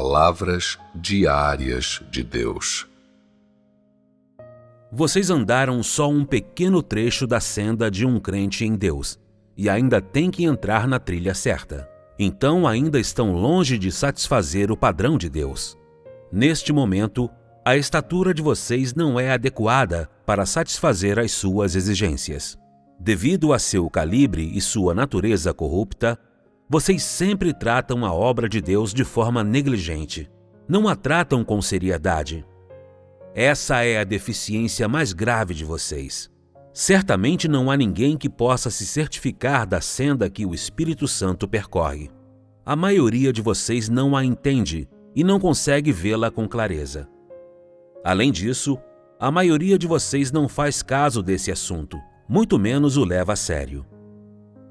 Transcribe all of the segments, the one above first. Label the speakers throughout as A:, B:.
A: Palavras diárias de Deus.
B: Vocês andaram só um pequeno trecho da senda de um crente em Deus e ainda têm que entrar na trilha certa. Então ainda estão longe de satisfazer o padrão de Deus. Neste momento, a estatura de vocês não é adequada para satisfazer as suas exigências. Devido a seu calibre e sua natureza corrupta, vocês sempre tratam a obra de Deus de forma negligente. Não a tratam com seriedade. Essa é a deficiência mais grave de vocês. Certamente não há ninguém que possa se certificar da senda que o Espírito Santo percorre. A maioria de vocês não a entende e não consegue vê-la com clareza. Além disso, a maioria de vocês não faz caso desse assunto, muito menos o leva a sério.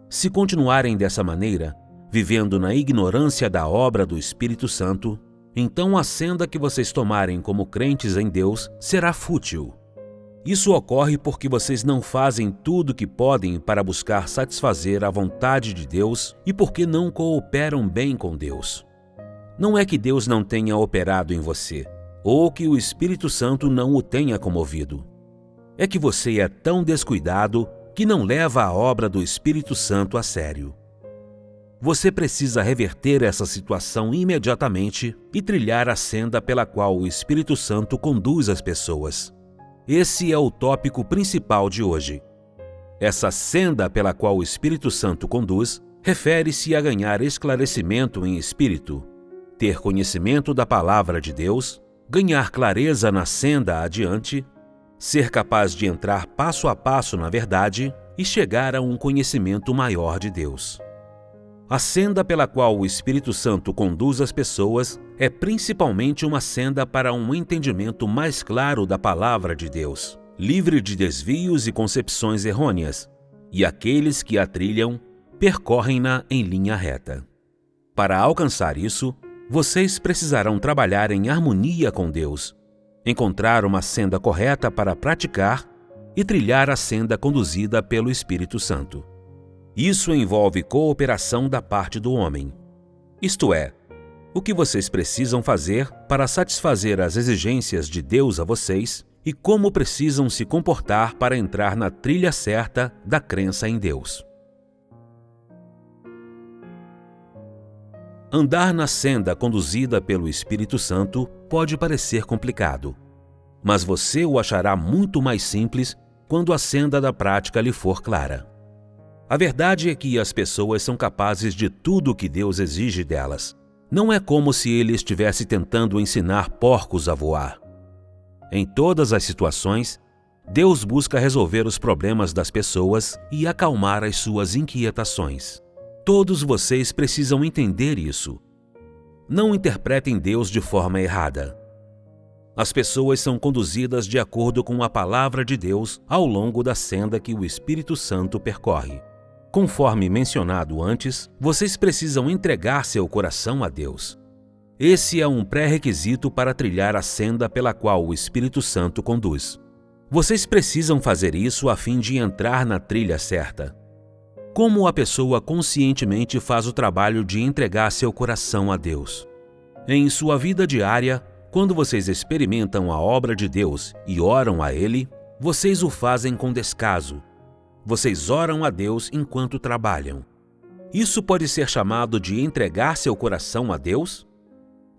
B: Se continuarem dessa maneira, vivendo na ignorância da obra do Espírito Santo, então a senda que vocês tomarem como crentes em Deus será fútil. Isso ocorre porque vocês não fazem tudo o que podem para buscar satisfazer a vontade de Deus e porque não cooperam bem com Deus. Não é que Deus não tenha operado em você, ou que o Espírito Santo não o tenha comovido. É que você é tão descuidado que não leva a obra do Espírito Santo a sério. Você precisa reverter essa situação imediatamente e trilhar a senda pela qual o Espírito Santo conduz as pessoas. Esse é o tópico principal de hoje. Essa senda pela qual o Espírito Santo conduz refere-se a ganhar esclarecimento em espírito, ter conhecimento da palavra de Deus, ganhar clareza na senda adiante, ser capaz de entrar passo a passo na verdade e chegar a um conhecimento maior de Deus. A senda pela qual o Espírito Santo conduz as pessoas é principalmente uma senda para um entendimento mais claro da palavra de Deus, livre de desvios e concepções errôneas, e aqueles que a trilham percorrem-na em linha reta. Para alcançar isso, vocês precisarão trabalhar em harmonia com Deus, encontrar uma senda correta para praticar e trilhar a senda conduzida pelo Espírito Santo. Isso envolve cooperação da parte do homem. Isto é, o que vocês precisam fazer para satisfazer as exigências de Deus a vocês e como precisam se comportar para entrar na trilha certa da crença em Deus. Andar na senda conduzida pelo Espírito Santo pode parecer complicado, mas você o achará muito mais simples quando a senda da prática lhe for clara. A verdade é que as pessoas são capazes de tudo o que Deus exige delas. Não é como se ele estivesse tentando ensinar porcos a voar. Em todas as situações, Deus busca resolver os problemas das pessoas e acalmar as suas inquietações. Todos vocês precisam entender isso. Não interpretem Deus de forma errada. As pessoas são conduzidas de acordo com a palavra de Deus ao longo da senda que o Espírito Santo percorre. Conforme mencionado antes, vocês precisam entregar seu coração a Deus. Esse é um pré-requisito para trilhar a senda pela qual o Espírito Santo conduz. Vocês precisam fazer isso a fim de entrar na trilha certa. Como a pessoa conscientemente faz o trabalho de entregar seu coração a Deus? Em sua vida diária, quando vocês experimentam a obra de Deus e oram a Ele, vocês o fazem com descaso. Vocês oram a Deus enquanto trabalham. Isso pode ser chamado de entregar seu coração a Deus?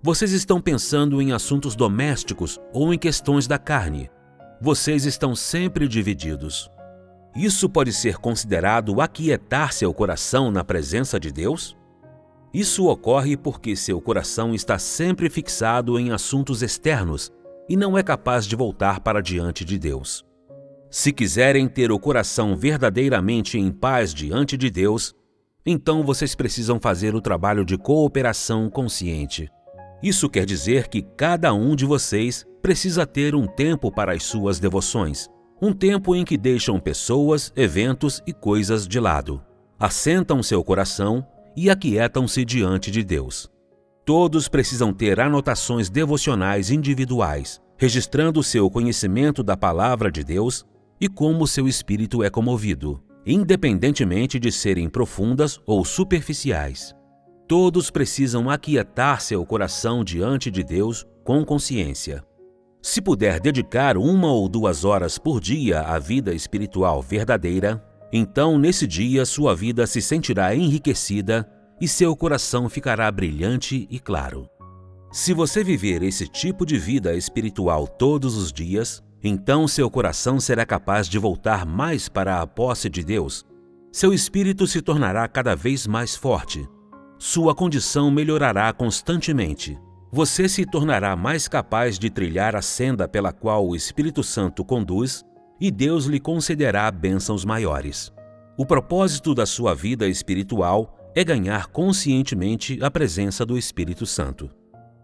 B: Vocês estão pensando em assuntos domésticos ou em questões da carne. Vocês estão sempre divididos. Isso pode ser considerado aquietar seu coração na presença de Deus? Isso ocorre porque seu coração está sempre fixado em assuntos externos e não é capaz de voltar para diante de Deus. Se quiserem ter o coração verdadeiramente em paz diante de Deus, então vocês precisam fazer o trabalho de cooperação consciente. Isso quer dizer que cada um de vocês precisa ter um tempo para as suas devoções, um tempo em que deixam pessoas, eventos e coisas de lado, assentam seu coração e aquietam-se diante de Deus. Todos precisam ter anotações devocionais individuais, registrando seu conhecimento da palavra de Deus e como seu espírito é comovido, independentemente de serem profundas ou superficiais. todos precisam aquietar seu coração diante de Deus com consciência. Se puder dedicar 1 ou 2 horas por dia à vida espiritual verdadeira, então nesse dia sua vida se sentirá enriquecida e seu coração ficará brilhante e claro. Se você viver esse tipo de vida espiritual todos os dias, então seu coração será capaz de voltar mais para a posse de Deus. Seu espírito se tornará cada vez mais forte. Sua condição melhorará constantemente. Você se tornará mais capaz de trilhar a senda pela qual o Espírito Santo conduz e Deus lhe concederá bênçãos maiores. O propósito da sua vida espiritual é ganhar conscientemente a presença do Espírito Santo.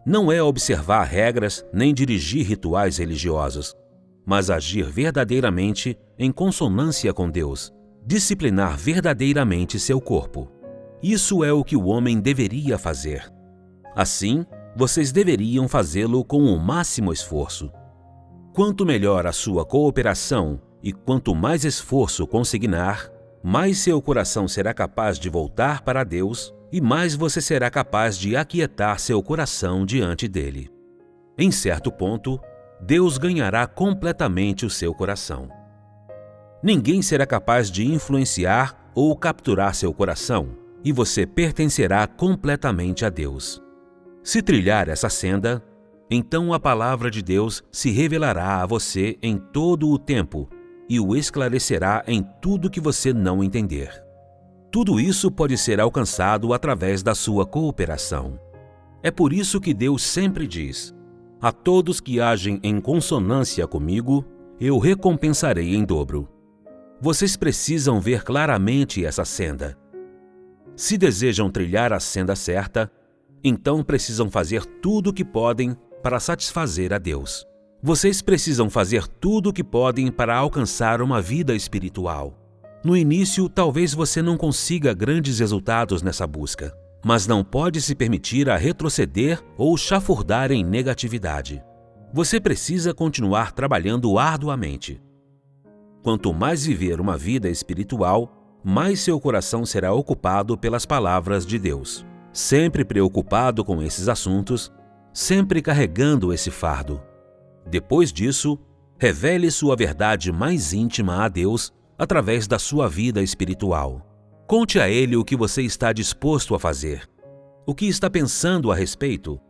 B: Não é observar regras nem dirigir rituais religiosos, mas agir verdadeiramente em consonância com Deus, disciplinar verdadeiramente seu corpo. Isso é o que o homem deveria fazer. Assim, vocês deveriam fazê-lo com o máximo esforço. Quanto melhor a sua cooperação e quanto mais esforço consignar, mais seu coração será capaz de voltar para Deus e mais você será capaz de aquietar seu coração diante dele. Em certo ponto, Deus ganhará completamente o seu coração. Ninguém será capaz de influenciar ou capturar seu coração, e você pertencerá completamente a Deus. Se trilhar essa senda, então a palavra de Deus se revelará a você em todo o tempo e o esclarecerá em tudo que você não entender. Tudo isso pode ser alcançado através da sua cooperação. É por isso que Deus sempre diz: a todos que agem em consonância comigo, eu recompensarei em dobro. Vocês precisam ver claramente essa senda. Se desejam trilhar a senda certa, então precisam fazer tudo o que podem para satisfazer a Deus. Vocês precisam fazer tudo o que podem para alcançar uma vida espiritual. No início, talvez você não consiga grandes resultados nessa busca, mas não pode se permitir a retroceder ou chafurdar em negatividade. Você precisa continuar trabalhando arduamente. Quanto mais viver uma vida espiritual, mais seu coração será ocupado pelas palavras de Deus. Sempre preocupado com esses assuntos, sempre carregando esse fardo. Depois disso, revele sua verdade mais íntima a Deus através da sua vida espiritual. Conte a Ele o que você está disposto a fazer, o que está pensando a respeito,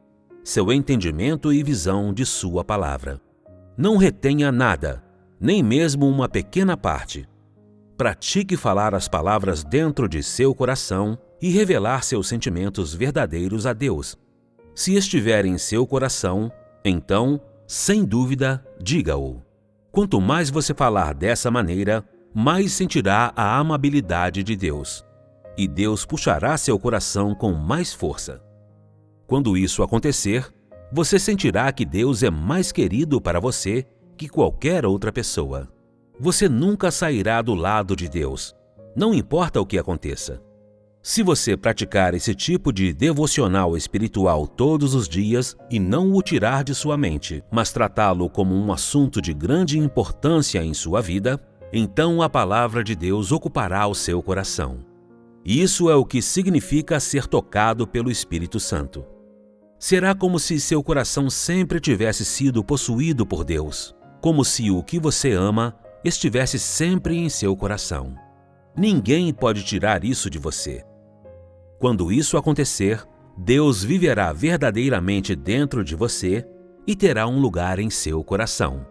B: seu entendimento e visão de sua palavra. Não retenha nada, nem mesmo uma pequena parte. Pratique falar as palavras dentro de seu coração e revelar seus sentimentos verdadeiros a Deus. Se estiver em seu coração, então, sem dúvida, diga-o. Quanto mais você falar dessa maneira, mais sentirá a amabilidade de Deus. E Deus puxará seu coração com mais força. Quando isso acontecer, você sentirá que Deus é mais querido para você que qualquer outra pessoa. Você nunca sairá do lado de Deus, não importa o que aconteça. Se você praticar esse tipo de devocional espiritual todos os dias e não o tirar de sua mente, mas tratá-lo como um assunto de grande importância em sua vida, então a palavra de Deus ocupará o seu coração. Isso é o que significa ser tocado pelo Espírito Santo. Será como se seu coração sempre tivesse sido possuído por Deus, como se o que você ama estivesse sempre em seu coração. Ninguém pode tirar isso de você. Quando isso acontecer, Deus viverá verdadeiramente dentro de você e terá um lugar em seu coração.